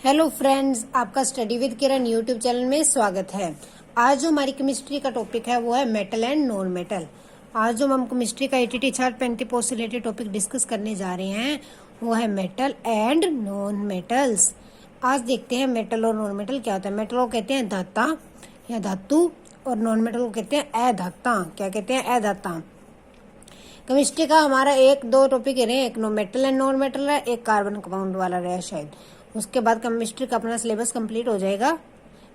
Hello friends, आपका study with Kiran YouTube channel में स्वागत है। आज जो हमारी केमिस्ट्री का टॉपिक है वो है मेटल एंड नॉन मेटल। आज जो हम केमिस्ट्री का एटीटी चार्ट पेंटी पोस्ट से रिलेटेड टॉपिक डिस्कस करने जा रहे हैं वो है मेटल एंड नॉन मेटल्स। आज देखते हैं मेटल और नॉन मेटल क्या होता है। मेटल को कहते हैं धाता या धातु और नॉन मेटल को कहते हैं अधाता। क्या कहते हैं? अधाता। केमिस्ट्री का हमारा एक दो टॉपिक रहे, एक मेटल एंड नॉन मेटल है, एक कार्बन कंपाउंड वाला रहा शायद। उसके बाद केमिस्ट्री का अपना सिलेबस कंप्लीट हो जाएगा,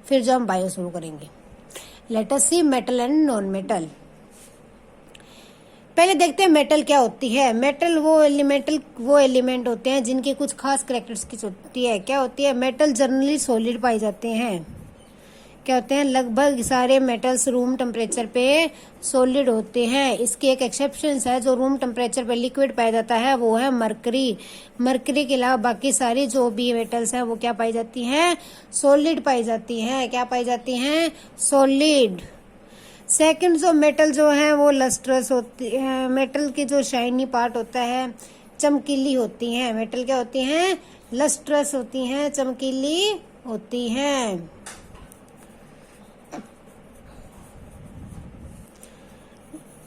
फिर जो हम बायो शुरू करेंगे। Let us see metal and non metal. पहले देखते हैं मेटल क्या होती है। मेटल वो एलिमेंट होते हैं जिनकी कुछ खास कैरेक्टरिस्टिक्स होती है। क्या होती है? मेटल जनरली सॉलिड पाए जाते हैं। क्या होते हैं? लगभग सारे मेटल्स रूम टेम्परेचर पे सॉलिड होते हैं। इसकी एक एक्सेप्शन है, जो रूम टेम्परेचर पे लिक्विड पाया जाता है वो है मरकरी। मरकरी के अलावा बाकी सारी जो भी मेटल्स हैं वो क्या पाई जाती हैं? सॉलिड पाई जाती हैं। क्या पाई जाती हैं? सॉलिड। सेकंड जो मेटल जो है वो लस्ट्रस होती है। मेटल की जो शाइनी पार्ट होता है चमकीली होती हैं। मेटल क्या होती हैं? लस्ट्रस होती हैं, चमकीली होती हैं।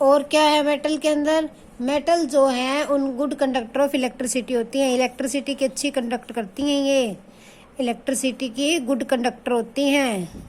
और क्या है मेटल के अंदर? मेटल जो है उन गुड कंडक्टर ऑफ इलेक्ट्रिसिटी होती हैं। इलेक्ट्रिसिटी की अच्छी कंडक्ट करती हैं। ये इलेक्ट्रिसिटी की गुड कंडक्टर होती हैं।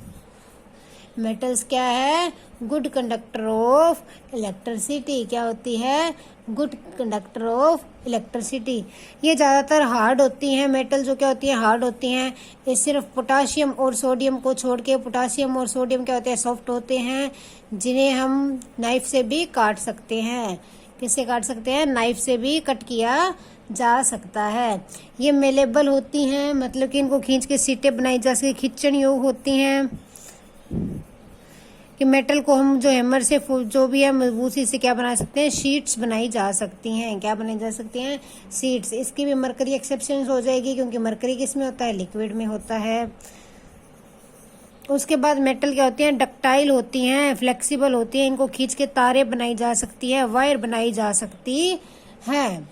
मेटल्स क्या है? Good conductor of electricity. क्या होती है? Good conductor of electricity. ये ज़्यादातर हार्ड होती हैं। मेटल जो क्या होती है? हार्ड होती हैं। ये सिर्फ पोटाशियम और सोडियम को छोड़ के, पोटाशियम और सोडियम क्या होते हैं? सॉफ्ट होते हैं, जिन्हें हम नाइफ से भी काट सकते हैं। किससे काट सकते हैं? नाइफ से भी कट किया जा सकता है। ये मेलेबल होती हैं, मतलब कि इनको खींच के सीटें बनाई जा सकती, खींचन योग होती हैं। कि मेटल को हम जो हैमर से जो भी है मजबूती से क्या बना सकते हैं? शीट्स बनाई जा सकती हैं। क्या बनाई जा सकती हैं? शीट्स। इसकी भी मरकरी एक्सेप्शन हो जाएगी, क्योंकि मरकरी किस में होता है? लिक्विड में होता है। उसके बाद मेटल क्या होती हैं? डक्टाइल होती हैं, फ्लेक्सिबल होती हैं। इनको खींच के तारे बनाई जा सकती है, वायर बनाई जा सकती है।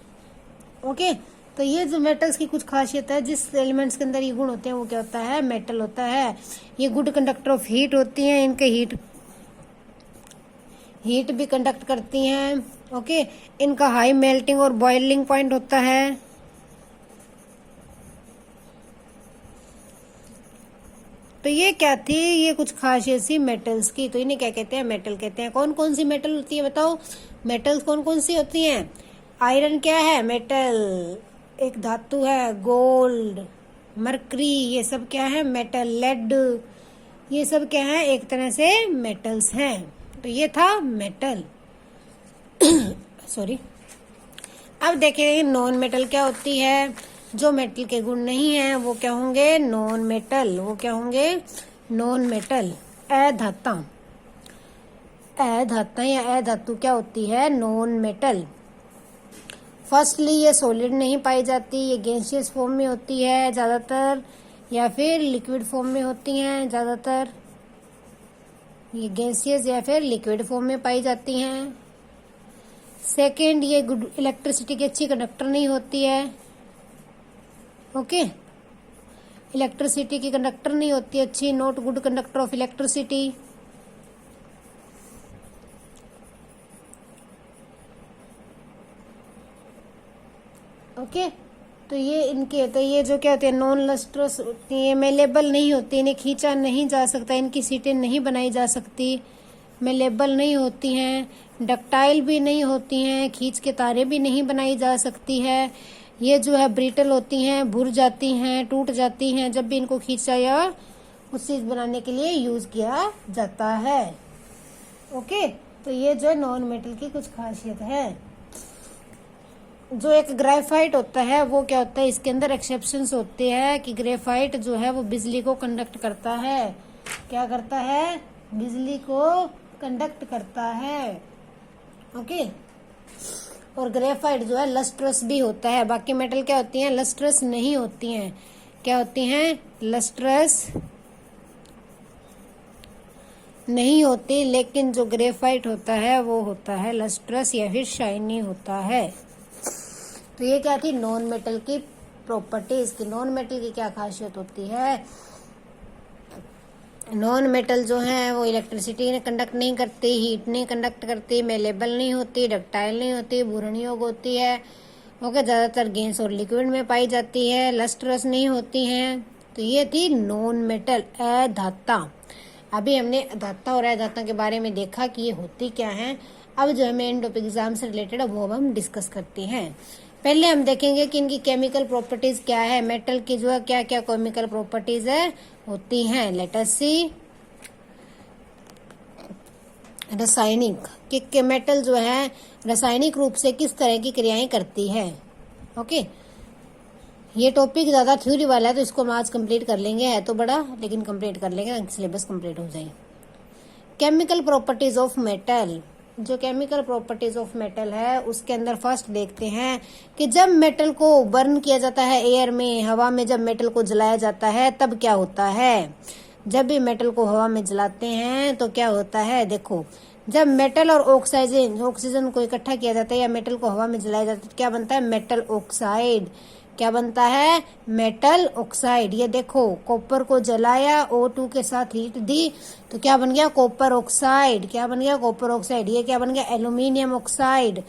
ओके, तो ये जो मेटल्स की कुछ खासियत है, जिस एलिमेंट्स के अंदर ये गुण होते हैं वो क्या होता है? मेटल होता है। ये गुड कंडक्टर ऑफ हीट होती हैं। इनके हीट भी कंडक्ट करती हैं। ओके, इनका हाई मेल्टिंग और बॉइलिंग पॉइंट होता है। तो ये क्या थी? ये कुछ खासियत सी मेटल्स की। तो इन्हें क्या कहते हैं? मेटल कहते हैं। कौन कौन सी मेटल होती है बताओ? मेटल्स कौन कौन सी होती हैं? आयरन क्या है? मेटल, एक धातु है। गोल्ड, मरकरी, ये सब क्या है? मेटल। लेड, ये सब क्या है? एक तरह से मेटल्स हैं। तो ये था मेटल। सॉरी। अब देखेंगे नॉन मेटल क्या होती है। जो मेटल के गुण नहीं है वो क्या होंगे? Non metal. वो क्या होंगे? Non metal. अधाता। अधाता या अधातु क्या होती है? Non metal. फर्स्टली ये सॉलिड नहीं पाई जाती, ये गैसियस फॉर्म में होती है ज्यादातर, या फिर लिक्विड फॉर्म में होती हैं ज्यादातर। ये गैसियस या फिर लिक्विड फॉर्म में पाई जाती हैं। सेकेंड, ये गुड इलेक्ट्रिसिटी की अच्छी कंडक्टर नहीं होती है। ओके, इलेक्ट्रिसिटी की कंडक्टर नहीं होती अच्छी, not good conductor of electricity. Okay, तो ये इनके होते हैं। ये जो क्या होते हैं? नॉन लस्ट्रस होती है, मेलेबल नहीं होती, इन्हें खींचा नहीं जा सकता, इनकी सीटें नहीं बनाई जा सकती, मेलेबल नहीं होती हैं, डक्टाइल भी नहीं होती हैं, खींच के तारे भी नहीं बनाई जा सकती है। ये जो है ब्रिटल होती हैं, भुर जाती हैं, टूट जाती हैं जब भी इनको खींचा या कुछ चीज बनाने के लिए यूज किया जाता है। ओके, तो ये जो है नॉन मेटल की कुछ खासियत है। जो एक ग्रेफाइट होता है वो क्या होता है? इसके अंदर एक्सेप्शंस होते हैं कि ग्रेफाइट जो है वो बिजली को कंडक्ट करता है। क्या करता है? बिजली को कंडक्ट करता है। ओके, और ग्रेफाइट जो है लस्ट्रस भी होता है। बाकी मेटल क्या होती हैं? लस्ट्रस नहीं होती हैं। क्या होती हैं? लस्ट्रस नहीं होती, लेकिन जो ग्रेफाइट होता है वो होता है लस्ट्रस या फिर शाइनी होता है। तो ये क्या थी? नॉन मेटल की प्रॉपर्टीज की नॉन मेटल की क्या खासियत होती है। नॉन मेटल जो है वो इलेक्ट्रिसिटी कंडक्ट नहीं करती, हीट नहीं कंडक्ट करती, मेलेबल नहीं होती, डक्टाइल नहीं होती, भूरण योग्य होती है। ओके, ज्यादातर गैस और लिक्विड में पाई जाती है, लस्ट्रस नहीं होती हैं। तो ये थी नॉन मेटल अधाता। अभी हमने धाता और अधाता के बारे में देखा कि ये होती क्या है। अब जो हमें एंड ऑफ एग्जाम से रिलेटेड है वो अब हम डिस्कस करते हैं। पहले हम देखेंगे कि इनकी केमिकल प्रॉपर्टीज क्या है, मेटल की जो है क्या क्या केमिकल प्रॉपर्टीज है होती हैं। लेट अस सी रासायनिक कि मेटल जो है रासायनिक रूप से किस तरह की क्रियाएं करती है। ओके, ये टॉपिक ज्यादा थ्योरी वाला है तो इसको हम आज कंप्लीट कर लेंगे, है तो बड़ा लेकिन कंप्लीट कर लेंगे ताकि सिलेबस कंप्लीट हो जाए। केमिकल प्रॉपर्टीज ऑफ मेटल, जो केमिकल प्रॉपर्टीज ऑफ मेटल है उसके अंदर फर्स्ट देखते हैं कि जब मेटल को बर्न किया जाता है एयर में, हवा में जब मेटल को जलाया जाता है तब क्या होता है। जब भी मेटल को हवा में जलाते हैं तो क्या होता है, देखो जब मेटल और ऑक्सीजन को इकट्ठा किया जाता है या मेटल को हवा में जलाया जाता है तो क्या बनता है, मेटल ऑक्साइड। क्या बनता है, मेटल ऑक्साइड। ये देखो कॉपर को जलाया, O2 के साथ हीट दी तो क्या बन गया, कॉपर ऑक्साइड। क्या बन गया, कॉपर ऑक्साइड। ये क्या बन गया, एल्यूमिनियम ऑक्साइड।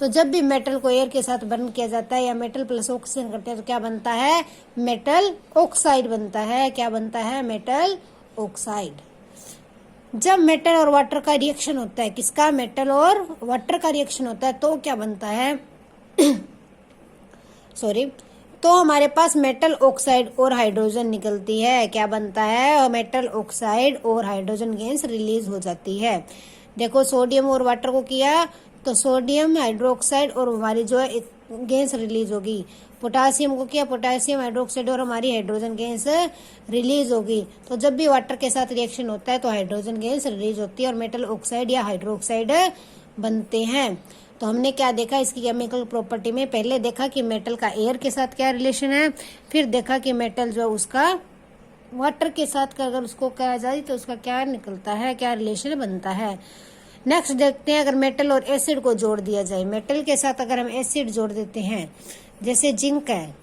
तो जब भी मेटल को एयर के साथ बर्न किया जाता है या मेटल प्लस ऑक्सीजन करते हैं तो क्या बनता है, मेटल ऑक्साइड बनता है। क्या बनता है, मेटल ऑक्साइड। जब मेटल और वाटर का रिएक्शन होता है, किसका, मेटल और वाटर का रिएक्शन होता है तो क्या बनता है सॉरी, तो हमारे पास मेटल ऑक्साइड और हाइड्रोजन निकलती है। क्या बनता है, मेटल ऑक्साइड और हाइड्रोजन गैस रिलीज हो जाती है। देखो सोडियम और वाटर को किया तो सोडियम हाइड्रोक्साइड और हमारी जो है गैस रिलीज होगी। पोटासियम को किया, पोटासियम हाइड्रोक्साइड और हमारी हाइड्रोजन गैस रिलीज होगी। तो जब भी वाटर के साथ रिएक्शन होता है तो हाइड्रोजन गैस रिलीज होती है और मेटल ऑक्साइड या हाइड्रोक्साइड बनते हैं। तो हमने क्या देखा इसकी केमिकल प्रॉपर्टी में, पहले देखा कि मेटल का एयर के साथ क्या रिलेशन है, फिर देखा कि मेटल जो उसका वाटर के साथ का अगर उसको कहा जाए तो उसका क्या निकलता है, क्या रिलेशन बनता है। नेक्स्ट देखते हैं अगर मेटल और एसिड को जोड़ दिया जाए, मेटल के साथ अगर हम एसिड जोड़ देते हैं, जैसे जिंक है,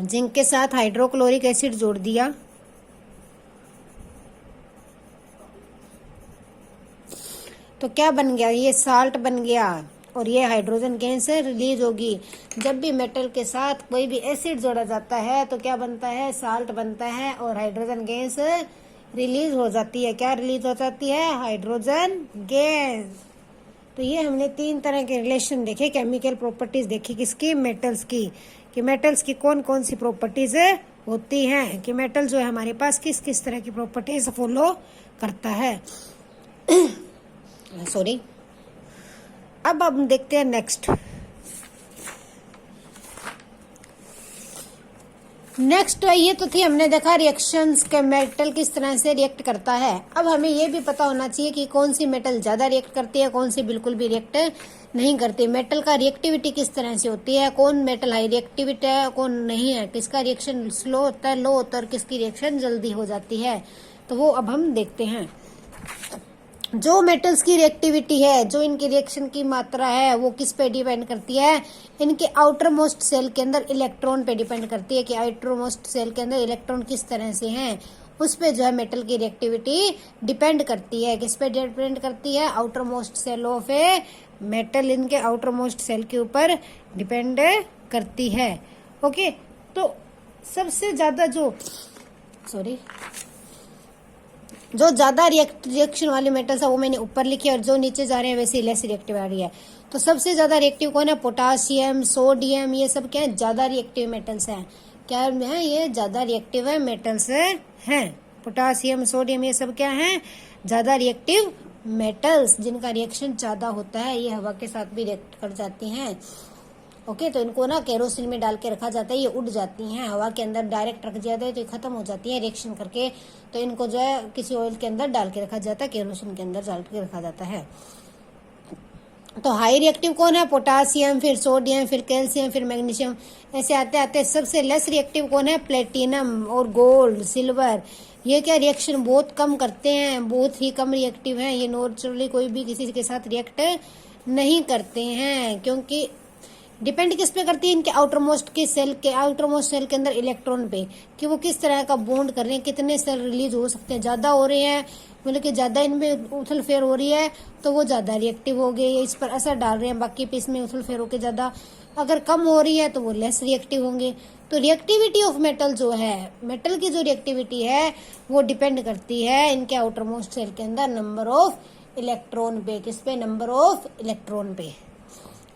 जिंक के साथ हाइड्रोक्लोरिक एसिड जोड़ दिया तो क्या बन गया, ये साल्ट बन गया और ये हाइड्रोजन गैस रिलीज होगी। जब भी मेटल के साथ कोई भी एसिड जोड़ा जाता है तो क्या बनता है, साल्ट बनता है और हाइड्रोजन गैस रिलीज हो जाती है। क्या रिलीज हो जाती है, हाइड्रोजन गैस। तो ये हमने 3 तरह के रिलेशन देखे, केमिकल प्रॉपर्टीज देखी किसकी, मेटल्स की, कि मेटल्स की कौन कौन सी प्रॉपर्टीज होती हैं, कि मेटल जो है हमारे पास किस किस तरह की प्रॉपर्टीज फॉलो करता है सॉरी। अब हम देखते हैं नेक्स्ट ये तो थी, हमने देखा रिएक्शंस के मेटल किस तरह से रिएक्ट करता है। अब हमें ये भी पता होना चाहिए कि कौन सी मेटल ज्यादा रिएक्ट करती है, कौन सी बिल्कुल भी रिएक्ट नहीं करती। मेटल का रिएक्टिविटी किस तरह से होती है, कौन मेटल हाई रिएक्टिविटी है कौन नहीं है, किसका रिएक्शन स्लो होता है, लो होता है और किसकी रिएक्शन जल्दी हो जाती है। तो वो अब हम देखते हैं। जो मेटल्स की रिएक्टिविटी है, जो इनकी रिएक्शन की मात्रा है वो किस पे डिपेंड करती है, इनके आउटर मोस्ट सेल के अंदर इलेक्ट्रॉन पे डिपेंड करती है कि आउटर मोस्ट सेल के अंदर इलेक्ट्रॉन किस तरह से हैं, उस पे जो है मेटल की रिएक्टिविटी डिपेंड करती है। किस पे डिपेंड करती है, outermost cell of a metal, इनके आउटर मोस्ट सेल के ऊपर डिपेंड करती है। ओके, तो सबसे ज्यादा जो ज्यादा रिएक्शन वाले मेटल्स है वो मैंने ऊपर लिखे और जो नीचे जा रहे हैं वैसे लेस रिएक्टिव आ रही है। तो सबसे ज्यादा रिएक्टिव कौन है, पोटासियम, सोडियम, ये सब क्या है, ज्यादा रिएक्टिव मेटल्स हैं। क्या है, ये ज्यादा रिएक्टिव है मेटल्स हैं। पोटासियम, सोडियम, ये सब क्या है, ज्यादा रिएक्टिव मेटल्स जिनका रिएक्शन ज्यादा होता है। ये हवा के साथ भी रिएक्ट कर जाती हैं। ओके, तो इनको ना केरोसिन में डाल के रखा जाता है, ये उड़ जाती हैं। हवा के अंदर डायरेक्ट रख दिया जाता है तो ये खत्म हो जाती है रिएक्शन करके। तो इनको जो है किसी ऑयल के अंदर डाल के रखा जाता है, केरोसिन के अंदर डाल के रखा जाता है। तो हाई रिएक्टिव कौन है, पोटासियम, फिर सोडियम, फिर कैल्शियम, फिर मैग्नीशियम, ऐसे आते आते सबसे लेस रिएक्टिव कौन है, प्लेटिनम और गोल्ड, सिल्वर। ये क्या रिएक्शन बहुत कम करते हैं, बहुत ही कम रिएक्टिव हैं। ये नेचुरली कोई भी किसी के साथ रिएक्ट नहीं करते हैं क्योंकि डिपेंड किस पे करती है, इनके आउटरमोस्ट सेल के अंदर इलेक्ट्रॉन पे, कि वो किस तरह का बॉन्ड कर रहे हैं, कितने सेल रिलीज हो सकते हैं। ज्यादा हो रहे हैं मतलब कि ज्यादा इनमें उथल फेर हो रही है तो वो ज्यादा रिएक्टिव हो गए, इस पर असर डाल रहे हैं, बाकी पे इसमें उथल फेर होकर ज्यादा। अगर कम हो रही है तो वो लेस रिएक्टिव होंगे। तो रिएक्टिविटी ऑफ मेटल जो है, मेटल की जो रिएक्टिविटी है वो डिपेंड करती है इनके आउटरमोस्ट सेल के अंदर नंबर ऑफ इलेक्ट्रॉन पे। किस पे? नंबर ऑफ इलेक्ट्रॉन पे।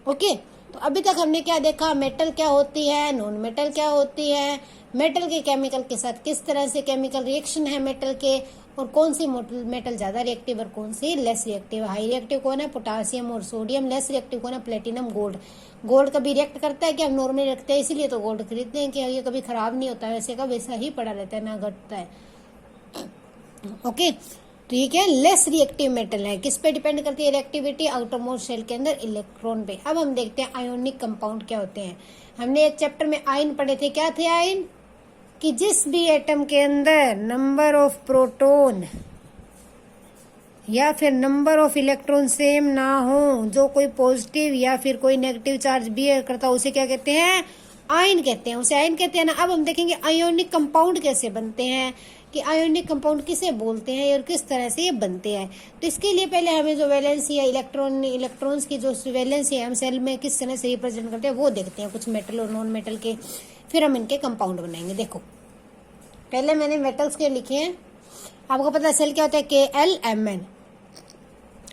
ओके, तो अभी तक हमने क्या देखा, मेटल क्या होती है, नॉन मेटल क्या होती है, मेटल के केमिकल के साथ किस तरह से केमिकल रिएक्शन है मेटल के, और कौन सी मेटल ज्यादा रिएक्टिव और कौन सी लेस रिएक्टिव। हाई रिएक्टिव कौन है? पोटासियम और सोडियम। लेस रिएक्टिव कौन है? Platinum, gold. गोल्ड कभी रिएक्ट करता है कि हम नॉर्मली रखते हैं, इसीलिए तो गोल्ड खरीदते हैं कि ये कभी खराब नहीं होता, वैसे का वैसा ही पड़ा रहता है, ना घटता है। ओके, तो ये क्या है? लेस रिएक्टिव मेटल है। किस पे डिपेंड करती है रिएक्टिविटी? आउटरमोस्ट शेल के अंदर इलेक्ट्रॉन पे। अब हम देखते हैं आयोनिक कंपाउंड क्या होते हैं। हमने एक चैप्टर में आयन पढ़े थे। क्या थे आयन? कि जिस भी एटम के अंदर नंबर ऑफ प्रोटॉन या फिर नंबर ऑफ इलेक्ट्रॉन सेम ना हो, जो कोई पॉजिटिव या फिर कोई नेगेटिव चार्ज बियर करता है, उसे क्या कहते हैं? आयन कहते हैं, उसे आयन कहते हैं ना। अब हम देखेंगे आयोनिक कंपाउंड कैसे बनते हैं, कि आयोनिक कंपाउंड किसे बोलते हैं और किस तरह से ये बनते हैं। तो इसके लिए पहले हमें जो वैलेंसी है, इलेक्ट्रॉन्स की जो वैलेंसी है, हम सेल में किस तरह से रिप्रेजेंट करते हैं वो देखते हैं, कुछ मेटल और नॉन मेटल के, फिर हम इनके कंपाउंड बनाएंगे। देखो, पहले मैंने मेटल्स के लिखे हैं। आपको पता है सेल क्या होता है? KLMN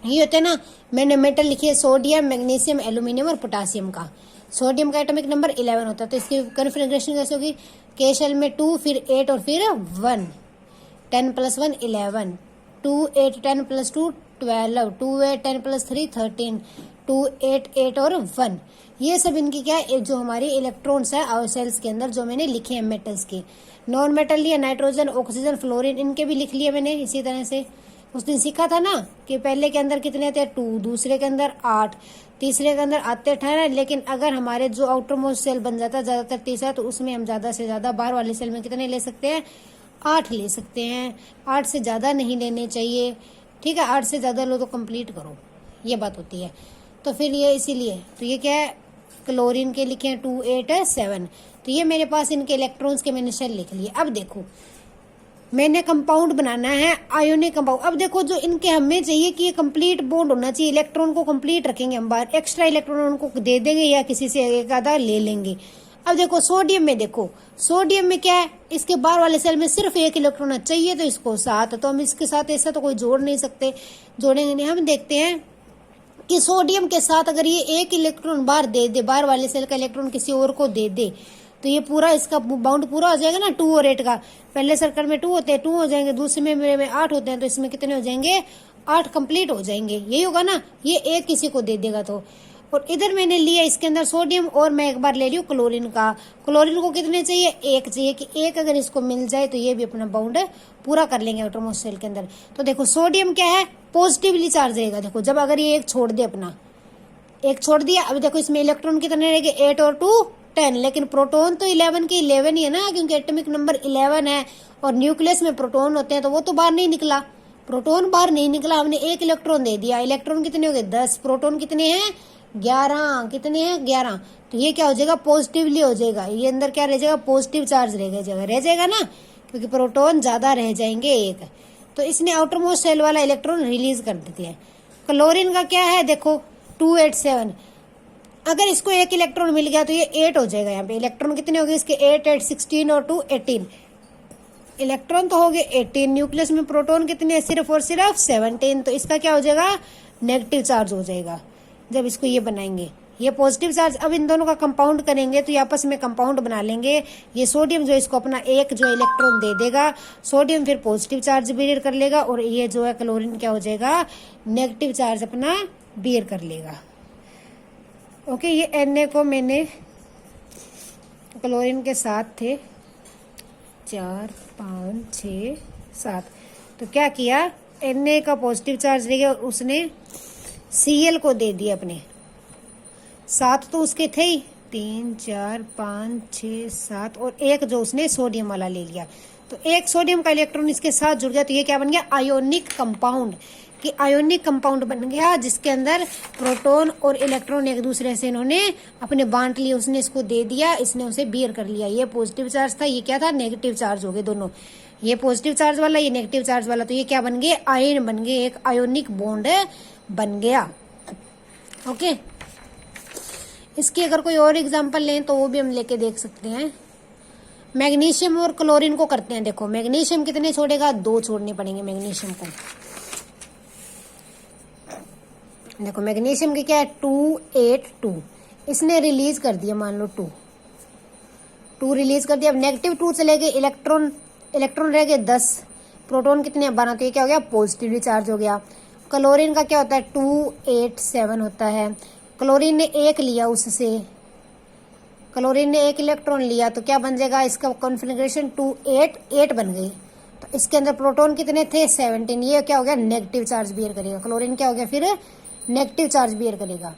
ये होते हैं ना। मैंने मेटल लिखी है सोडियम, मैग्नीशियम, एल्यूमिनियम और पोटासियम का। सोडियम का एटॉमिक नंबर 11 होता है, तो इसकी कॉन्फ़िगरेशन कैसे होगी? K शेल में 2, फिर 8 और फिर 1। 10 + 1 11, 2 8 10 + 2 12, 2 8 10 + 3 13, 2 8 8 और 1। ये सब इनकी क्या है? जो हमारी इलेक्ट्रॉन्स है और सेल्स के अंदर जो मैंने लिखे हैं मेटल्स के। नॉन मेटल लिया नाइट्रोजन, ऑक्सीजन, फ्लोरीन, इनके भी लिख लिए मैंने इसी तरह से। उस दिन सीखा था ना कि पहले के अंदर कितने आते हैं? 2, दूसरे के अंदर 8, तीसरे के अंदर आते 18। लेकिन अगर हमारे जो आउटर मोस्ट सेल बन जाता है ज्यादातर तीसरा, तो उसमें हम ज्यादा से ज्यादा बाहर वाले सेल में कितने ले सकते हैं? 8 ले सकते हैं। 8 से ज्यादा नहीं लेने चाहिए, ठीक है? 8 से ज्यादा लो तो कंप्लीट करो, ये बात होती है। तो फिर ये इसीलिए तो ये क्या है? क्लोरीन के लिखे हैं 2 8 7। तो ये मेरे पास इनके इलेक्ट्रॉन्स के मैंने शेल लिख लिए। अब देखो, मैंने कंपाउंड बनाना है आयोनिक कंपाउंड। अब देखो, जो इनके हमें चाहिए कि ये कंप्लीट बॉन्ड होना चाहिए, इलेक्ट्रॉन को कंप्लीट रखेंगे हम बाहर, एक्स्ट्रा इलेक्ट्रॉन उनको दे देंगे या किसी से एक आधा ले लेंगे। अब देखो सोडियम में, देखो सोडियम में क्या है? इसके बाहर वाले सेल में सिर्फ एक इलेक्ट्रॉन चाहिए, तो इसको 7, तो हम इसके साथ ऐसा तो कोई जोड़ नहीं सकते, जोड़ेंगे नहीं। हम देखते हैं कि सोडियम के साथ अगर ये एक इलेक्ट्रॉन बाहर दे दे, बाहर वाले सेल का इलेक्ट्रॉन किसी और को दे दे, तो ये पूरा इसका बाउंड पूरा हो जाएगा ना। 2 और 8 का, पहले सर्कल में 2 होते हैं, 2 हो जाएंगे, दूसरे में मेरे में 8 होते हैं, तो इसमें कितने हो जाएंगे? 8 कंप्लीट हो जाएंगे। यही होगा ना, ये एक किसी को दे देगा तो। और इधर मैंने लिया इसके अंदर सोडियम, और मैं एक बार ले रही हूँ क्लोरीन का। क्लोरीन को कितने चाहिए? 1 चाहिए, कि एक अगर इसको मिल जाए तो ये भी अपना बाउंड पूरा कर लेंगे आउटरमोस्ट सेल के अंदर। तो देखो सोडियम क्या है? पॉजिटिवली चार्ज रहेगा। देखो जब अगर ये एक छोड़ दे, अपना एक छोड़ दिया, अब देखो इसमें इलेक्ट्रॉन कितने रहेंगे? 8 और 2 10। लेकिन प्रोटॉन तो 11 के 11 ही है ना, क्योंकि एटॉमिक नंबर 11 है, और न्यूक्लियस में प्रोटॉन होते हैं, तो वो तो बाहर नहीं निकला, प्रोटॉन बाहर नहीं निकला, हमने एक इलेक्ट्रॉन दे दिया। इलेक्ट्रॉन कितने हो गए? 10। प्रोटॉन कितने हैं? 11। कितने हैं? 11। तो ये क्या हो जाएगा? पॉजिटिवली हो जाएगा। ये अंदर क्या रह जाएगा? पॉजिटिव चार्ज रह जाएगा ना, क्योंकि प्रोटॉन ज्यादा रह जाएंगे एक, तो इसने आउटरमोस्ट सेल वाला इलेक्ट्रॉन रिलीज कर देती है। क्लोरीन का क्या है? देखो 2 8 7। अगर इसको एक इलेक्ट्रॉन मिल गया तो ये 8 हो जाएगा। यहाँ पे इलेक्ट्रॉन कितने हो गए इसके? 8 8 16 और 2 18। इलेक्ट्रॉन तो हो गए 18। न्यूक्लियस में प्रोटॉन कितने? सिर्फ और सिर्फ 17। तो इसका क्या हो जाएगा? नेगेटिव चार्ज हो जाएगा जब इसको ये बनाएंगे, ये पॉजिटिव चार्ज। अब इन दोनों का कंपाउंड करेंगे तो ये आपस में कंपाउंड बना लेंगे। ये सोडियम जो इसको अपना एक जो इलेक्ट्रॉन दे देगा, सोडियम फिर पॉजिटिव चार्ज बियर कर लेगा, और ये जो है क्लोरीन क्या हो जाएगा? नेगेटिव चार्ज अपना बियर कर लेगा। ओके, ये Na को मैंने क्लोरीन के साथ थे 4 5 6 7। तो क्या किया? Na का पॉजिटिव चार्ज ले गया, उसने Cl को दे दिया अपने 7, तो उसके थे ही 3 4 5 6 7, और एक जो उसने सोडियम वाला ले लिया, तो एक सोडियम का इलेक्ट्रॉन इसके साथ जुड़ गया, तो ये क्या बन गया? Ionic compound. कि आयोनिक कंपाउंड बन गया जिसके अंदर प्रोटॉन और इलेक्ट्रॉन एक दूसरे से इन्होंने अपने बांट लिए, उसने इसको दे दिया, इसने उसे बियर कर लिया। ये पॉजिटिव चार्ज था, ये क्या था, नेगेटिव चार्ज हो गए दोनों, ये पॉजिटिव चार्ज वाला, ये नेगेटिव चार्ज वाला, तो ये क्या बन गए, आयन बन गए, एक आयोनिक बॉन्ड बन गया। ओके, इसकी अगर कोई और एग्जांपल लें तो वो भी हम लेके देख सकते हैं। मैग्नीशियम और क्लोरीन को करते हैं। देखो मैग्नीशियम कितने छोड़ेगा, 2 छोड़ने पड़ेंगे मैग्नीशियम को। देखो मैग्नीशियम की क्या है, 282, इसने रिलीज कर दिया, मान लो 2 रिलीज कर दिया। अब नेगेटिव 2 चले गए, इलेक्ट्रॉन रह गए 10, प्रोटॉन कितने 12, तो ये क्या हो गया, पॉजिटिवली चार्ज हो गया। क्लोरीन का क्या होता है, 287 होता है। क्लोरीन ने 1 लिया, उससे क्लोरीन ने 1 इलेक्ट्रॉन लिया, तो क्या बन जाएगा, इसका कॉन्फ़िगरेशन 288 बन गई। तो इसके अंदर प्रोटॉन कितने थे, 17, ये क्या हो गया, नेगेटिव चार्ज बियर करेगा। क्लोरीन क्या हो गया, फिर नेगेटिव चार्ज बियर करेगा।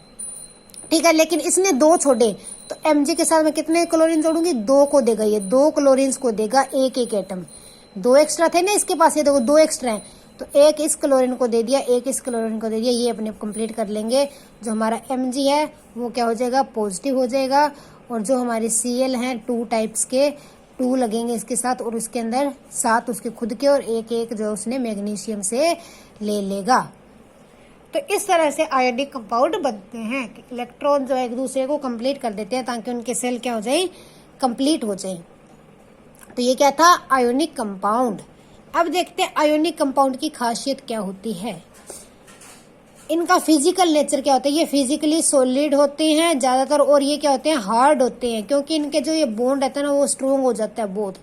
ठीक है, लेकिन इसने 2 छोड़े, तो Mg के साथ में कितने क्लोरीन जोड़ूंगी, 2 को देगा, ये 2 क्लोरीन्स को देगा, एक एटम। 2 एक्स्ट्रा थे ना इसके पास, ये देखो 2 एक्स्ट्रा है, तो 1 इस क्लोरीन को दे दिया, 1 इस क्लोरीन को दे दिया, ये अपने कंप्लीट कर लेंगे। जो हमारा Mg है वो क्या हो जाएगा, पॉजिटिव हो जाएगा। और जो हमारे Cl हैं 2 टाइप्स के, 2 लगेंगे इसके साथ, और उसके अंदर 7 उसके खुद के और 1 जो उसने मैग्नीशियम से ले लेगा। तो इस तरह से आयोनिक कंपाउंड बनते हैं कि इलेक्ट्रॉन जो है एक दूसरे को कंप्लीट कर देते हैं ताकि उनके सेल क्या हो जाए, कंप्लीट हो जाए। तो ये क्या था, आयोनिक कंपाउंड। अब देखते हैं आयोनिक कंपाउंड की खासियत क्या होती है, इनका फिजिकल नेचर क्या होता है। ये फिजिकली सॉलिड होते हैं ज्यादातर, और ये क्या होते हैं, हार्ड होते हैं, क्योंकि इनके जो ये बॉन्ड रहता है ना वो स्ट्रोंग हो जाता है बहुत।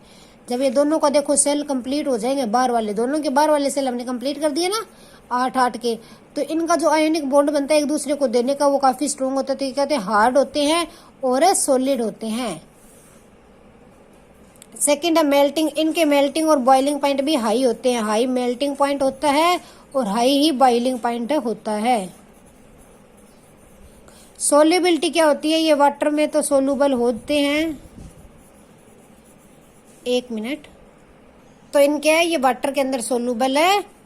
जब ये दोनों का देखो सेल कंप्लीट हो जाएंगे, बाहर वाले दोनों के बाहर वाले सेल हमने कंप्लीट कर दिए ना 8 के, तो इनका जो आयोनिक बॉन्ड बनता है एक दूसरे को देने का वो काफी स्ट्रोंग होता है। तो ये कहते हैं हार्ड होते हैं और सॉलिड होते हैं। सेकंड है मेल्टिंग, इनके मेल्टिंग और बॉइलिंग पॉइंट भी हाई होते हैं, हाई मेल्टिंग पॉइंट होता है और हाई ही बॉइलिंग पॉइंट होता है। सोल्युबिलिटी क्या होती है, ये वाटर में तो सोल्यूबल होते हैं, 1 मिनट, तो इनके ये वाटर के अंदर सोल्यूबल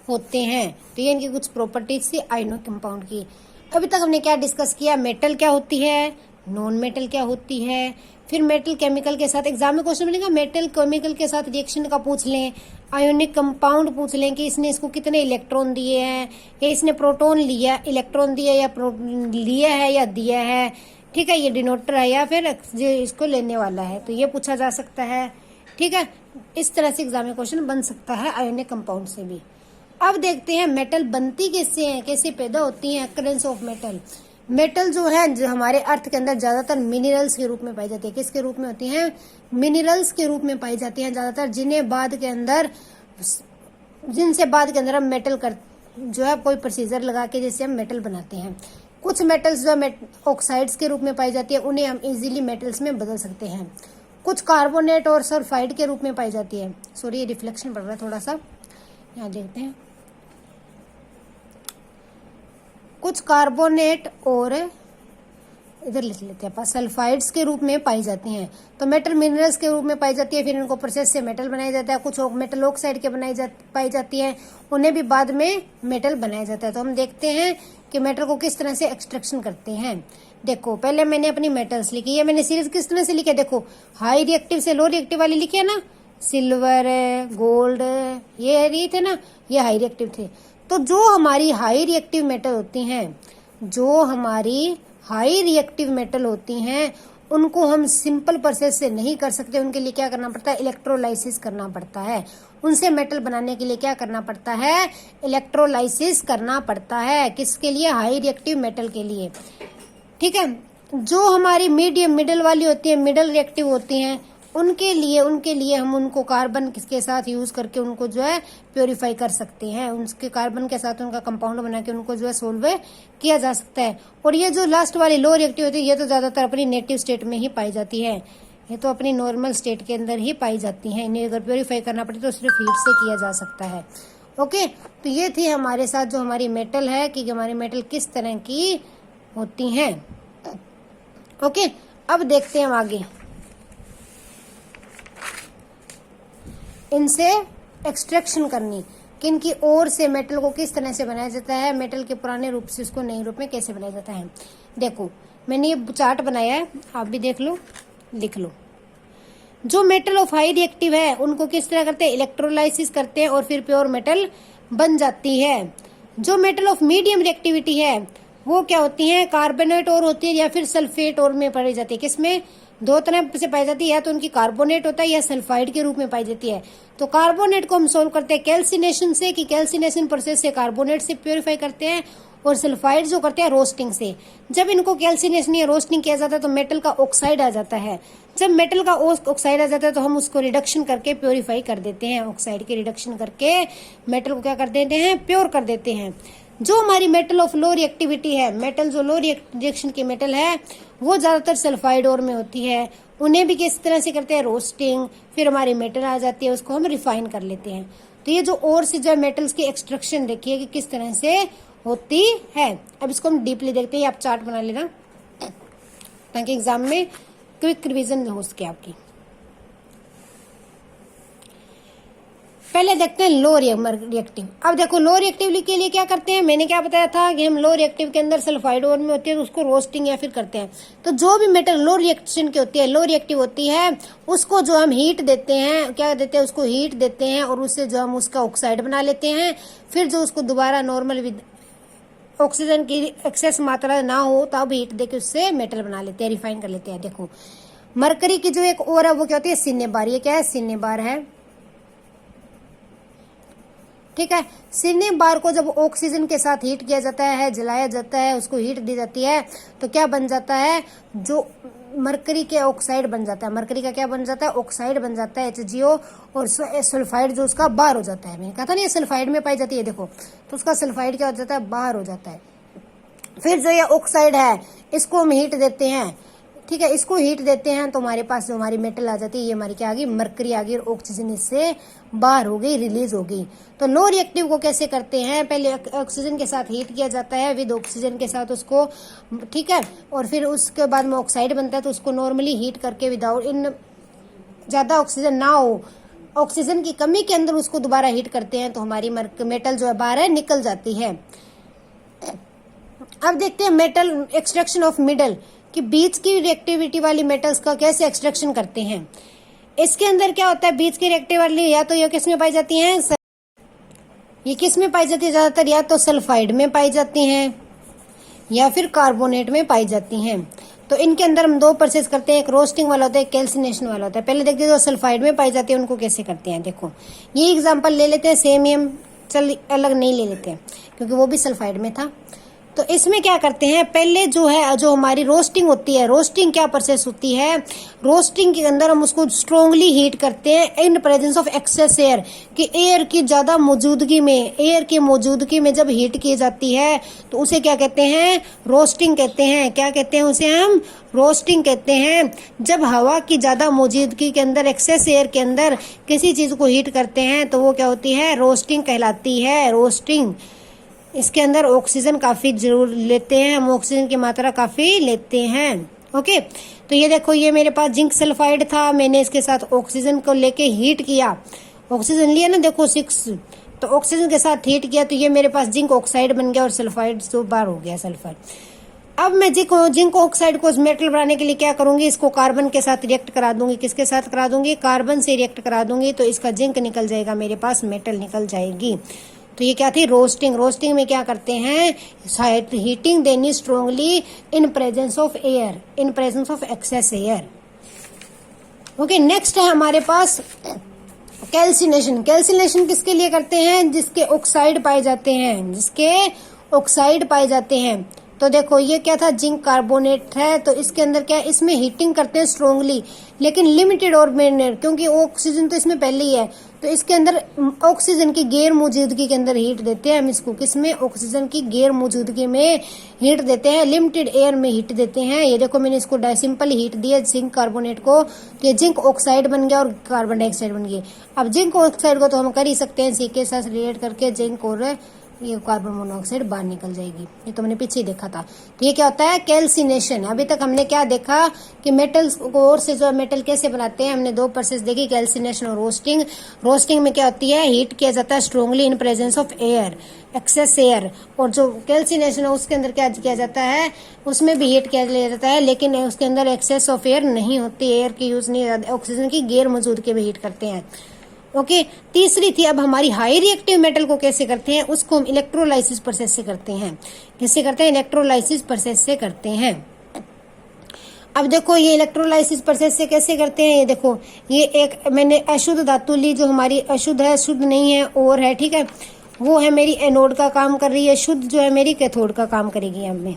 होते हैं। तो ये इनकी कुछ प्रॉपर्टीज थी आयोनिक कंपाउंड की। अभी तक हमने क्या डिस्कस किया, मेटल क्या होती है, नॉन मेटल क्या होती है, फिर मेटल केमिकल के साथ एग्जाम में क्वेश्चन मिलेगा, मेटल केमिकल के साथ रिएक्शन का पूछ लें, आयोनिक कंपाउंड पूछ लें कि इसने इसको कितने इलेक्ट्रॉन दिए हैं, या इसने प्रोटॉन लिया, इलेक्ट्रॉन दिया या लिया है या दिया है। ठीक है, ये डिनोटर है या फिर जो इसको लेने वाला है, तो ये पूछा जा सकता है। ठीक है, इस तरह से एग्जाम में क्वेश्चन बन सकता है आयोनिक कंपाउंड से भी। अब देखते हैं मेटल बनती कैसे हैं, कैसे पैदा होती हैं, अकरेंस ऑफ मेटल। मेटल जो है जो हमारे अर्थ के अंदर ज्यादातर मिनरल्स के रूप में पाई जाती है। किसके रूप में होती हैं, मिनरल्स के रूप में पाई जाती हैं ज्यादातर, जिनसे बाद के अंदर हम मेटल कर जो है कोई प्रोसीजर लगा के जैसे हम मेटल बनाते हैं। कुछ मेटल्स जो ऑक्साइड्स के रूप में पाई जाती है, उन्हें हम इजीली मेटल्स में बदल सकते हैं। कुछ कार्बोनेट और सल्फाइड के रूप में पाई जाती है। सॉरी, ये रिफ्लेक्शन पड़ रहा है थोड़ा सा, यहाँ देखते हैं। कुछ कार्बोनेट और इधर लिख लेते हैं सल्फाइड्स के रूप में पाई जाती हैं। तो मेटल मिनरल्स के रूप में पाई जाती है, फिर इनको प्रोसेस से मेटल बनाया जाता है। कुछ मेटल ऑक्साइड के पाई जाती है, उन्हें भी बाद में मेटल बनाया जाता है। तो हम देखते हैं कि मेटल को किस तरह से एक्सट्रैक्शन करते हैं। देखो पहले मैंने अपनी मेटल्स लिखी है, मैंने सीरीज किस तरह से लिखी है, देखो हाई रिएक्टिव से लो रिएक्टिव वाली लिखी है ना, सिल्वर, गोल्ड, ये थे ना, ये हाई रिएक्टिव थे। तो जो हमारी हाई रिएक्टिव मेटल होती हैं, जो हमारी हाई रिएक्टिव मेटल होती हैं, उनको हम सिंपल प्रोसेस से नहीं कर सकते। उनके लिए क्या करना पड़ता है, इलेक्ट्रोलाइसिस करना पड़ता है। उनसे मेटल बनाने के लिए क्या करना पड़ता है, इलेक्ट्रोलाइसिस करना पड़ता है। किसके लिए, हाई रिएक्टिव मेटल के लिए। ठीक है, जो हमारी मिडल वाली होती है, मिडल रिएक्टिव होती हैं, उनके लिए हम उनको कार्बन के साथ यूज करके उनको जो है प्योरीफाई कर सकते हैं। उनके कार्बन के साथ उनका कंपाउंड बना के उनको जो है सोल्व किया जा सकता है। और ये जो लास्ट वाली लो रिएक्टिव होती है, ये तो ज्यादातर अपनी नेटिव स्टेट में ही पाई जाती है, ये तो अपनी नॉर्मल स्टेट के अंदर ही पाई जाती हैं। इन्हें अगर प्योरीफाई करना पड़े तो सिर्फ हीट से किया जा सकता है। ओके, तो ये थी हमारे साथ जो हमारी मेटल है कि हमारी मेटल किस तरह की होती हैं। ओके, अब देखते हैं हम आगे। इनसे एक्सट्रैक्शन करनी, कि इनकी ओर से मेटल को किस तरह से बनाया जाता है, मेटल के पुराने रूप से उसको नए रूप में कैसे बनाया जाता है। देखो मैंने ये चार्ट बनाया है, आप भी देख लो, लिख लो। जो मेटल ऑफ हाई रिएक्टिव है उनको किस तरह करते हैं, इलेक्ट्रोलाइसिस करते हैं और फिर प्योर मेटल बन जाती है। जो मेटल ऑफ मीडियम रिएक्टिविटी है वो क्या होती है, कार्बोनेट और होती है या फिर सल्फेट और में पाई जाती है। किसमें, दो तरह से पाई जाती है, या तो उनकी कार्बोनेट होता है या सल्फाइड के रूप में पाई जाती है। तो कार्बोनेट को हम सोल्व करते हैं कैल्सिनेशन से, कि कैल्सिनेशन प्रोसेस से कार्बोनेट से प्योरीफाई करते हैं, और सल्फाइड जो करते हैं रोस्टिंग से। जब इनको कैल्सिनेशन या रोस्टिंग किया जाता है तो मेटल का ऑक्साइड आ जाता है। जब मेटल का ऑक्साइड आ जाता है तो हम उसको रिडक्शन करके प्योरीफाई कर देते हैं, ऑक्साइड की रिडक्शन करके मेटल को क्या कर देते हैं, प्योर कर देते हैं। जो हमारी मेटल ऑफ लो रिएक्टिविटी है, मेटल जो लो रिएक्शन की मेटल है वो ज्यादातर सल्फाइड और में होती है, उन्हें भी किस तरह से करते हैं, रोस्टिंग, फिर हमारी मेटल आ जाती है, उसको हम रिफाइन कर लेते हैं। तो ये जो और से जो मेटल्स की एक्सट्रैक्शन देखिए कि किस तरह से होती है। अब इसको हम डीपली देखते हैं, आप चार्ट बना लेना ताकि एग्जाम में क्विक रिवीजन हो सके आपकी। पहले देखते हैं लो रिएक्टिव। अब देखो लो रिएक्टिव के लिए क्या करते हैं, मैंने क्या बताया था कि हम लो रिएक्टिव के अंदर सल्फाइड और में होती है तो उसको रोस्टिंग या फिर करते हैं। तो जो भी मेटल लो रिएक्शन की होती है, लो रिएक्टिव होती है, उसको जो हम हीट देते हैं, क्या देते हैं, उसको हीट देते हैं और उससे जो हम उसका ऑक्साइड बना लेते हैं। फिर जो उसको दोबारा नॉर्मल ऑक्सीजन की एक्सेस मात्रा ना हो तब हीट देके उससे मेटल बना लेते हैं, रिफाइन कर लेते हैं। देखो मरकरी की जो एक और है वो क्या होती है, सिनेबार। ये क्या है, सिनेबार है, ठीक है। सिनेबार को जब ऑक्सीजन के साथ हीट किया जाता है, जलाया जाता है, उसको हीट दी जाती है तो क्या बन जाता है, जो मरकरी के ऑक्साइड बन जाता है। मरकरी का क्या बन जाता है, ऑक्साइड बन जाता है, HgO, और सल्फाइड जो उसका बाहर हो जाता है। मैंने कहा था ना ये सल्फाइड में पाई जाती है, देखो तो उसका सल्फाइड क्या हो जाता है, बाहर हो जाता है। फिर जो ये ऑक्साइड है इसको हम हीट देते हैं, ठीक है, इसको हीट देते हैं तो हमारे पास जो हमारी मेटल आ जाती है, ये हमारी क्या आ गई, मरकरी आ गई, और ऑक्सीजन इससे बाहर हो गई, रिलीज हो गई। तो लो रिएक्टिव को कैसे करते हैं, पहले ऑक्सीजन के साथ हीट किया जाता है, विद ऑक्सीजन के साथ उसको, ठीक है, और फिर उसके बाद में ऑक्साइड बनता है तो उसको नॉर्मली हीट करके विदाउट इन ज्यादा ऑक्सीजन ना हो, ऑक्सीजन की कमी के अंदर उसको दोबारा हीट करते हैं तो हमारी मेटल जो है बाहर है निकल जाती है। अब देखते हैं मेटल एक्सट्रैक्शन ऑफ मिडल, कि बीच की रिएक्टिविटी वाली मेटल्स का कैसे एक्सट्रैक्शन करते हैं। इसके अंदर क्या होता है, बीच की रिएक्टिव वाली या तो ये किस में पाई जाती हैं, ये किस में पाई जाती है ज्यादातर, या तो सल्फाइड में पाई जाती हैं या फिर कार्बोनेट में पाई जाती हैं। तो इनके अंदर हम दो प्रोसेस करते हैं, एक रोस्टिंग वाला होता है, एक कैल्सिनेशन वाला होता है। पहले देखते हैं जो सल्फाइड में पाई जाती है उनको कैसे करते हैं। देखो ये एग्जांपल ले लेते हैं, सेम ही हम चल अलग नहीं ले लेते हैं क्योंकि वो भी सल्फाइड में था। तो इसमें क्या करते हैं, पहले जो है जो हमारी रोस्टिंग होती है, रोस्टिंग क्या प्रोसेस होती है, रोस्टिंग के अंदर हम उसको स्ट्रोंगली हीट करते हैं in presence of excess air, कि एयर की ज्यादा मौजूदगी में, एयर की मौजूदगी में जब हीट की जाती है तो उसे क्या कहते हैं, रोस्टिंग कहते हैं। क्या कहते हैं उसे हम, रोस्टिंग कहते हैं। जब हवा की ज्यादा मौजूदगी के अंदर, एक्सेस एयर के अंदर किसी चीज को हीट करते हैं तो वो क्या होती है, रोस्टिंग कहलाती है, रोस्टिंग। इसके अंदर ऑक्सीजन काफी जरूर लेते हैं हम, ऑक्सीजन की मात्रा काफी लेते हैं। ओके, तो ये देखो ये मेरे पास जिंक सल्फाइड था, मैंने इसके साथ ऑक्सीजन को लेके हीट किया, ऑक्सीजन लिया ना, देखो 6, तो ऑक्सीजन के साथ हीट किया तो ये मेरे पास जिंक ऑक्साइड बन गया और सल्फाइड दो बार हो गया सल्फर। अब मैं जिंक ऑक्साइड को मेटल बनाने के लिए क्या करूंगी, इसको कार्बन के साथ रिएक्ट करा दूंगी। किसके साथ करा दूंगी, कार्बन से रिएक्ट करा दूंगी तो इसका जिंक निकल जाएगा, मेरे पास मेटल निकल जाएगी। तो ये क्या थी, रोस्टिंग। रोस्टिंग में क्या करते हैं, हीटिंग देनी strongly in presence of air, in presence of excess air. Okay, next है हमारे पास कैल्सिनेशन। कैल्सिनेशन किसके लिए करते हैं, जिसके ऑक्साइड पाए जाते हैं, जिसके ऑक्साइड पाए जाते हैं। तो देखो ये क्या था, जिंक कार्बोनेट है, तो इसके अंदर क्या है, इसमें हीटिंग करते हैं स्ट्रोंगली, लेकिन लिमिटेड और मेनर, क्योंकि ऑक्सीजन तो इसमें पहले ही है, तो इसके अंदर ऑक्सीजन की गैर मौजूदगी के अंदर हीट देते हैं हम इसको। किसमें, ऑक्सीजन की गैर मौजूदगी में हीट देते हैं, लिमिटेड एयर में हीट देते हैं। ये देखो मैंने इसको सिंपल हीट दिया जिंक कार्बोनेट को, तो ये जिंक ऑक्साइड बन गया और कार्बन डाइऑक्साइड बन गई। अब जिंक ऑक्साइड को तो हम कर ही सकते हैं सी के साथ रिलेट करके, जिंक और ये कार्बन मोनोऑक्साइड बाहर निकल जाएगी। ये तो मैंने पीछे ही देखा था। तो ये क्या होता है, कैल्सिनेशन। अभी तक हमने क्या देखा कि मेटल्स को और से जो मेटल कैसे बनाते हैं, हमने दो प्रोसेस देखी, कैल्सिनेशन और रोस्टिंग। रोस्टिंग में क्या होती है, हीट किया जाता है strongly in presence of air, excess air. और जो कैल्सिनेशन है उसके अंदर क्या किया जाता है, उसमें भी हीट किया जाता है, लेकिन उसके अंदर एक्सेस ऑफ एयर नहीं होती, एयर की यूज नहीं, ऑक्सीजन की गैर मौजूद के भी हीट करते हैं। ओके, तीसरी थी अब हमारी हाई रिएक्टिव मेटल को कैसे करते हैं, उसको हम इलेक्ट्रोलाइसिस प्रोसेस से करते हैं। किससे करते हैं, इलेक्ट्रोलाइसिस प्रोसेस से करते हैं। अब देखो ये इलेक्ट्रोलाइसिस प्रोसेस से कैसे करते हैं, ये देखो, ये एक मैंने अशुद्ध धातु ली, जो हमारी अशुद्ध है, शुद्ध नहीं है और है, ठीक है, वो है मेरी एनोड का काम कर रही है, शुद्ध जो है मेरी कैथोड का काम करेगी। अब में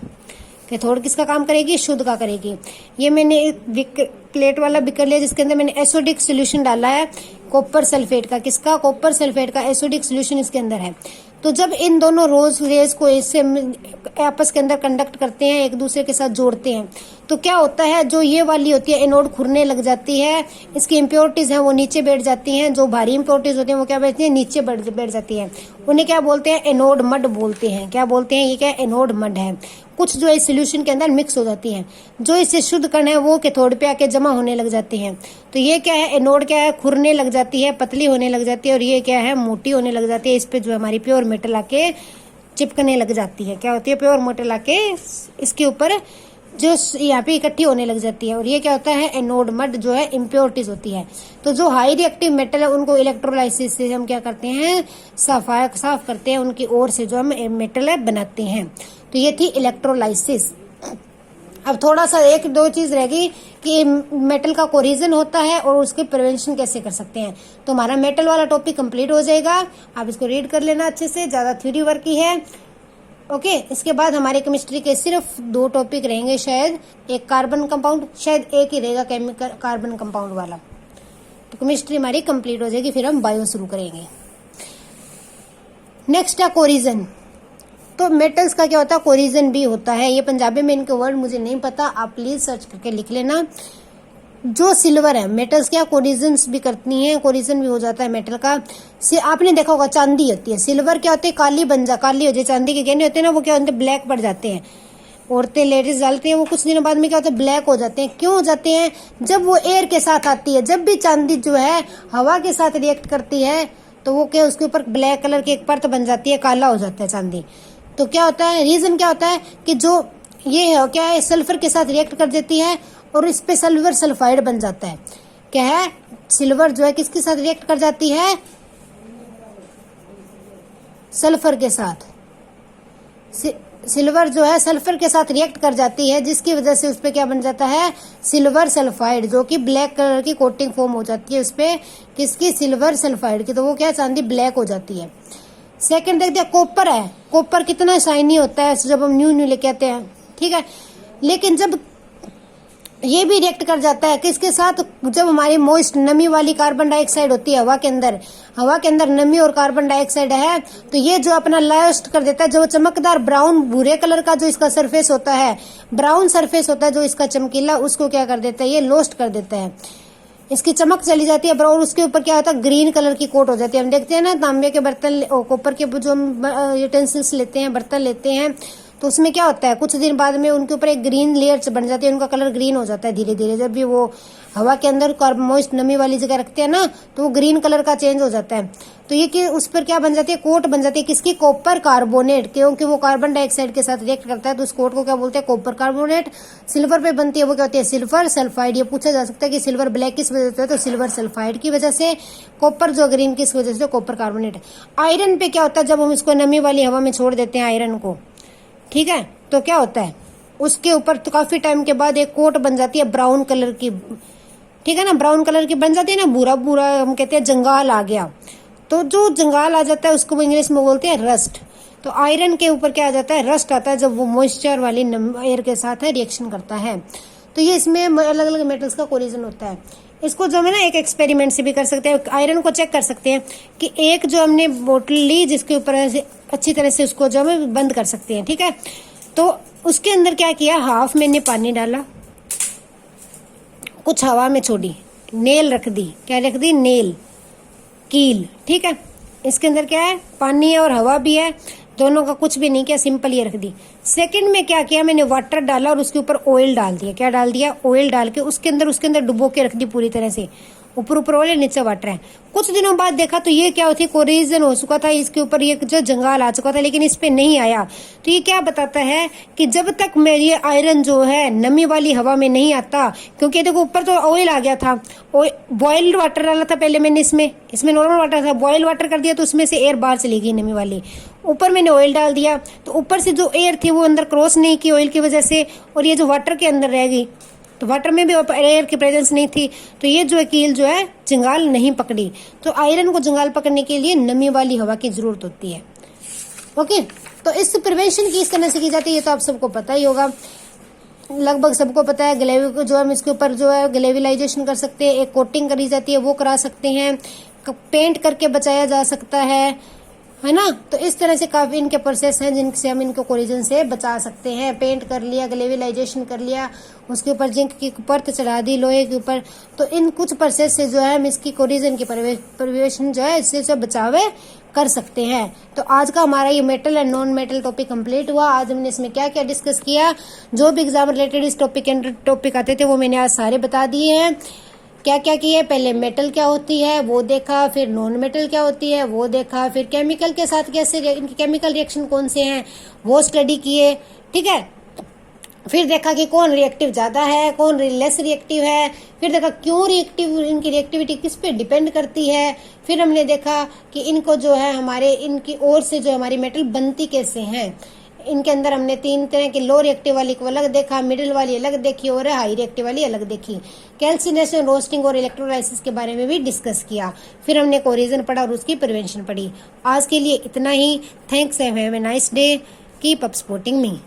कैथोड किसका काम करेगी, शुद्ध का करेगी। ये मैंने एक प्लेट वाला बिकर लिया जिसके अंदर मैंने एसिडिक सोल्यूशन डाला है, कॉपर सल्फेट का। किसका, कॉपर सल्फेट का एसिडिक सोल्यूशन इसके अंदर है। तो जब इन दोनों रोज रेज को इससे आपस के अंदर कंडक्ट करते हैं, एक दूसरे के साथ जोड़ते हैं, तो क्या होता है, जो ये वाली होती है एनोड खुरने लग जाती है, इसकी इम्प्योरिटीज हैं वो नीचे बैठ जाती हैं, जो भारी इम्प्योरिटीज होती हैं वो क्या बैठती हैं, नीचे बैठ जाती हैं। उन्हें क्या बोलते हैं, एनोड मड बोलते हैं। क्या बोलते हैं, ये क्या एनोड मड है। कुछ जो इस सोल्यूशन के अंदर मिक्स हो जाती हैं, जो इससे शुद्ध कण है वो कैथोड पे आके जमा होने लग जाते हैं। तो ये क्या है, एनोड क्या है, खुरने लग जाती है, पतली होने लग जाती है, और ये क्या है, मोटी होने लग जाती है। इस पे जो हमारी प्योर मेटल आके चिपकने लग जाती है। क्या होती है, प्योर मेटल आके इसके ऊपर जो यहाँ पे इकट्ठी होने लग जाती है, और ये क्या होता है, एनोड मड जो है इम्प्योरिटीज होती है। तो जो हाई रिएक्टिव मेटल है उनको इलेक्ट्रोलाइसिस से हम क्या करते हैं, साफ करते हैं, उनकी ओर से जो हम मेटल है बनाते हैं। तो ये थी इलेक्ट्रोलाइसिस। अब थोड़ा सा एक दो चीज रहेगी कि मेटल का कोरिजन होता है और उसके प्रिवेंशन कैसे कर सकते हैं। तो हमारा मेटल वाला टॉपिक कंप्लीट हो जाएगा। आप इसको रीड कर लेना अच्छे से, ज्यादा थ्योरी वर्क ही है। ओके, इसके बाद हमारे केमिस्ट्री के सिर्फ दो टॉपिक रहेंगे, शायद एक कार्बन कंपाउंड, शायद एक ही रहेगा केमिकल कार्बन कंपाउंड वाला। तो केमिस्ट्री हमारी कंप्लीट हो जाएगी, फिर हम बायो शुरू करेंगे। नेक्स्ट है कोरिजन। तो मेटल्स का क्या होता है, कोरिजन भी होता है। ये पंजाबी में इनके वर्ड मुझे नहीं पता, आप प्लीज सर्च करके लिख लेना। जो सिल्वर है, मेटल्स क्या कोरिजन भी करती हैं, कोरिजन भी हो जाता है मेटल का। आपने देखा होगा चांदी होती है, सिल्वर क्या होती है, काली हो जाए, चांदी के गहने होते हैं ना, वो क्या होते हैं, ब्लैक पड़ जाते हैं। औरतें लेडीज डालती हैं, वो कुछ दिनों बाद में क्या होता है, ब्लैक हो जाते हैं। क्यों हो जाते हैं, जब वो एयर के साथ आती है। जब भी चांदी जो है हवा के साथ रिएक्ट करती है तो वो क्या, उसके ऊपर ब्लैक कलर की एक परत बन जाती है, काला हो जाता है चांदी। तो क्या होता है, रीजन क्या होता है कि जो ये है क्या है, सल्फर के साथ रिएक्ट कर देती है और इस पे सिल्वर सल्फाइड बन जाता है। क्या है, सिल्वर जो है किसके साथ रिएक्ट कर जाती है, सल्फर के साथ। सिल्वर जो है सल्फर के साथ रिएक्ट कर जाती है, जिसकी वजह से उस पे क्या बन जाता है, सिल्वर सल्फाइड, जो कि ब्लैक कलर की कोटिंग फॉर्म हो जाती है उस पे, किसकी, सिल्वर सल्फाइड की। तो वो क्या, चांदी ब्लैक हो जाती है। सेकंड देख दिया, कॉपर है। कॉपर कितना शाइनी होता है जब हम न्यू लेके आते हैं, ठीक है। लेकिन जब ये भी रिएक्ट कर जाता है किसके साथ, जब हमारी मोइस्ट नमी वाली कार्बन डाइऑक्साइड होती है हवा के अंदर नमी और कार्बन डाइऑक्साइड है, तो ये जो अपना लॉस्ट कर देता है, जो चमकदार ब्राउन भूरे कलर का जो इसका सरफेस होता है, ब्राउन सरफेस होता है जो इसका चमकीला, उसको क्या कर देता है, ये लोस्ट कर देता है। इसकी चमक चली जाती है ब्राउन, उसके ऊपर क्या होता है, ग्रीन कलर की कोट हो जाती है। हम देखते हैं ना, तांबे के बर्तन, कॉपर के जो हम यूटेंसिल्स लेते हैं, बर्तन लेते हैं, तो उसमें क्या होता है, कुछ दिन बाद में उनके ऊपर एक ग्रीन लेयर बन जाती है, उनका कलर ग्रीन हो जाता है धीरे धीरे। जब भी वो हवा के अंदर मॉइस्ट नमी वाली जगह रखते हैं ना, तो वो ग्रीन कलर का चेंज हो जाता है। तो ये कि उस पर क्या बन जाती है, कोट बन जाती है, किसकी, कॉपर कार्बोनेट, क्योंकि वो कार्बन डाइऑक्साइड के साथ रिएक्ट करता है। तो उस कोट को क्या बोलते हैं, कॉपर कार्बोनेट। सिल्वर पे बनती है, वो क्या होती है, सिल्वर सल्फाइड। ये पूछा जा सकता है कि सिल्वर ब्लैक किस वजह से है, तो सिल्वर सल्फाइड की वजह से। कॉपर जो ग्रीन किस वजह से, कॉपर कार्बोनेट। आयरन पे क्या होता है, जब हम इसको नमी वाली हवा में छोड़ देते हैं आयरन को, ठीक है, तो क्या होता है, उसके ऊपर तो काफी टाइम के बाद एक कोट बन जाती है ब्राउन कलर की, ठीक है ना, ब्राउन कलर की बन जाती है ना, भूरा भूरा, हम कहते हैं जंगाल आ गया। तो जो जंगाल आ जाता है उसको इंग्लिश में बोलते हैं रस्ट। तो आयरन के ऊपर क्या आ जाता है, रस्ट आता है, जब वो मॉइस्चर वाली एयर के साथ है रिएक्शन करता है। तो ये इसमें अलग अलग मेटल्स का कोरिजन होता है। इसको जो है ना एक एक्सपेरिमेंट से भी कर सकते हैं, आयरन को चेक कर सकते हैं कि एक जो हमने बोतल ली जिसके ऊपर अच्छी तरह से उसको जो है बंद कर सकते हैं, ठीक है। तो उसके अंदर क्या किया, हाफ मैंने पानी डाला, कुछ हवा में छोड़ी, नेल रख दी, क्या रख दी, नेल, कील, ठीक है। इसके अंदर क्या है, पानी है और हवा भी है। दोनों का कुछ भी नहीं किया, सिंपल ये रख दी। सेकंड में क्या किया, मैंने वाटर डाला और उसके ऊपर ऑयल डाल दिया। क्या डाल दिया, ऑयल डाल के उसके अंदर डुबो के रख दी पूरी तरह से। ऊपर ऊपर ऑयल है, नीचे वाटर है। कुछ दिनों बाद देखा तो ये क्या होती है, कोरिजन हो चुका था इसके ऊपर, ये जो जंगाल आ चुका था, लेकिन इस पे नहीं आया। तो ये क्या बताता है कि जब तक मैं ये आयरन जो है नमी वाली हवा में नहीं आता, क्योंकि देखो ऊपर तो ऑयल आ गया था, बॉइल्ड वाटर डाला था पहले मैंने, इसमें नॉर्मल वाटर था, बॉइल्ड वाटर कर दिया तो उसमें से एयर बाहर चली गई नमी वाली। ऊपर मैंने ऑयल डाल दिया तो ऊपर से जो एयर थी वो अंदर क्रॉस नहीं की ऑयल की वजह से, और ये जो वाटर के अंदर रह गई, तो वाटर में भी एयर की प्रेजेंस नहीं थी, तो ये जो कील जो है जंगाल नहीं पकड़ी। तो आयरन को जंगाल पकड़ने के लिए नमी वाली हवा की जरूरत होती है। ओके, तो इस प्रिवेंशन की इस तरह से की जाती है, ये तो आप सबको पता ही होगा, लगभग सबको पता है। ग्लेवी को जो हम इसके ऊपर जो है ग्लेविलाइजेशन कर सकते हैं, एक कोटिंग करी जाती है वो करा सकते हैं, पेंट करके बचाया जा सकता है ना। तो इस तरह से काफी इनके प्रोसेस हैं जिनसे हम इनको कोरिजन से बचा सकते हैं। पेंट कर लिया, ग्लेविलाइजेशन कर लिया, उसके ऊपर जिंक की परत चढ़ा दी लोहे के ऊपर, तो इन कुछ प्रोसेस से जो है हम इसकी कोरिजन की प्रिवेंशन जो है इससे बचाव कर सकते हैं। तो आज का हमारा ये metal and non metal topic complete हुआ। आज हमने इसमें क्या क्या डिस्कस किया, जो भी एग्जाम रिलेटेड इस टॉपिक आते थे वो मैंने आज सारे बता दिए हैं। क्या क्या किए, पहले मेटल क्या होती है वो देखा, फिर नॉन मेटल क्या होती है वो देखा, फिर केमिकल के साथ कैसे इनके केमिकल रिएक्शन कौन से हैं वो स्टडी किए, ठीक है। फिर देखा कि कौन रिएक्टिव ज्यादा है, कौन लेस रिएक्टिव है, फिर देखा क्यों रिएक्टिव, इनकी रिएक्टिविटी किस पे डिपेंड करती है। फिर हमने देखा कि इनको जो है हमारे इनकी ओर से जो हमारी मेटल बनती कैसे हैं। इनके अंदर हमने 3 तरह की लो रिएक्टिव वाली को अलग देखा, मिडिल वाली अलग देखी और हाई रिएक्टिव वाली अलग देखी। कैल्सिनेशन, रोस्टिंग और इलेक्ट्रोलाइसिस के बारे में भी डिस्कस किया। फिर हमने कोरिजन पढ़ा और उसकी प्रिवेंशन पढ़ी। आज के लिए इतना ही। Thanks, have a nice day, keep up supporting me.